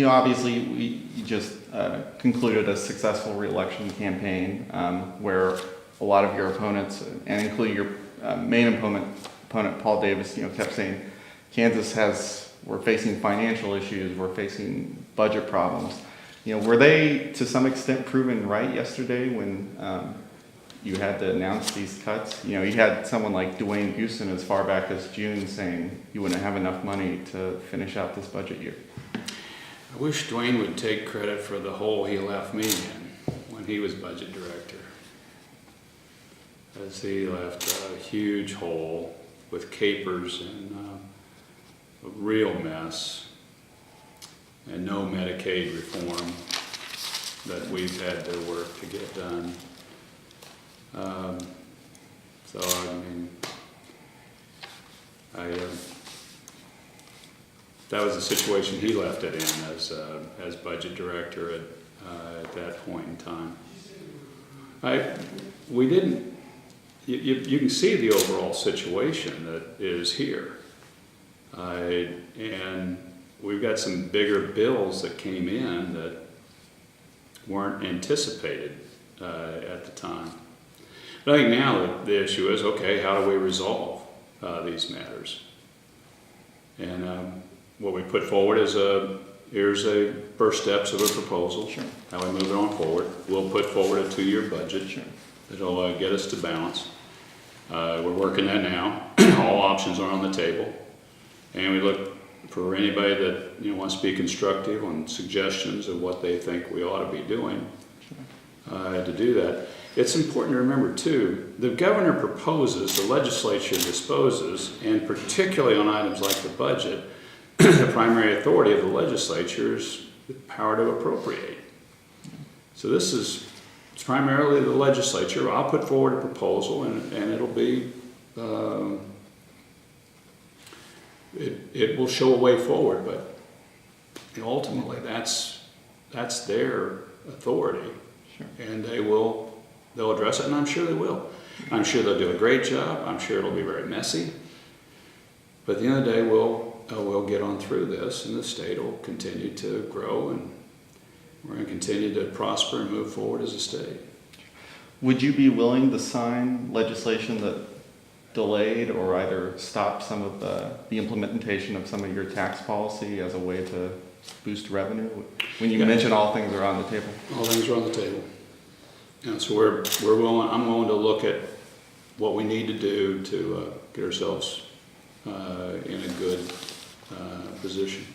Obviously, you just concluded a successful re-election campaign where a lot of your opponents, and including your main opponent, Paul Davis, kept saying, we're facing financial issues, we're facing budget problems. Were they to some extent proven right yesterday when you had to announce these cuts? You had someone like Dwayne Houston as far back as June saying you wouldn't have enough money to finish out this budget year. I wish Dwayne would take credit for the hole he left me in when he was budget director. As he left a huge hole with capers and a real mess, and no Medicaid reform that we've had to work to get done. So I mean, that was the situation he left it in as budget director at that point in time. We didn't. You can see the overall situation that is here, and we've got some bigger bills that came in that weren't anticipated at the time. But I think now the issue is, okay, how do we resolve these matters? And what we put forward is here's a first steps of a proposal. Sure. How we move it on forward. We'll put forward a 2-year budget. Sure. That'll get us to balance. We're working that now. All options are on the table, and we look for anybody that wants to be constructive on suggestions of what they think we ought to be doing to do that. It's important to remember too, the governor proposes, the legislature disposes, and particularly on items like the budget, the primary authority of the legislature is the power to appropriate. So it's primarily the legislature. I'll put forward a proposal and it'll be, it will show a way forward, but ultimately that's their authority. Sure. And they'll address it, and I'm sure they will. I'm sure they'll do a great job. I'm sure it'll be very messy. But at the end of the day, we'll get on through this, and the state will continue to grow, and we're going to continue to prosper and move forward as a state. Would you be willing to sign legislation that delayed or either stopped some of the implementation of some of your tax policy as a way to boost revenue? When you mention all things are on the table. All things are on the table. So we're willing. I'm willing to look at what we need to do to get ourselves in a good position.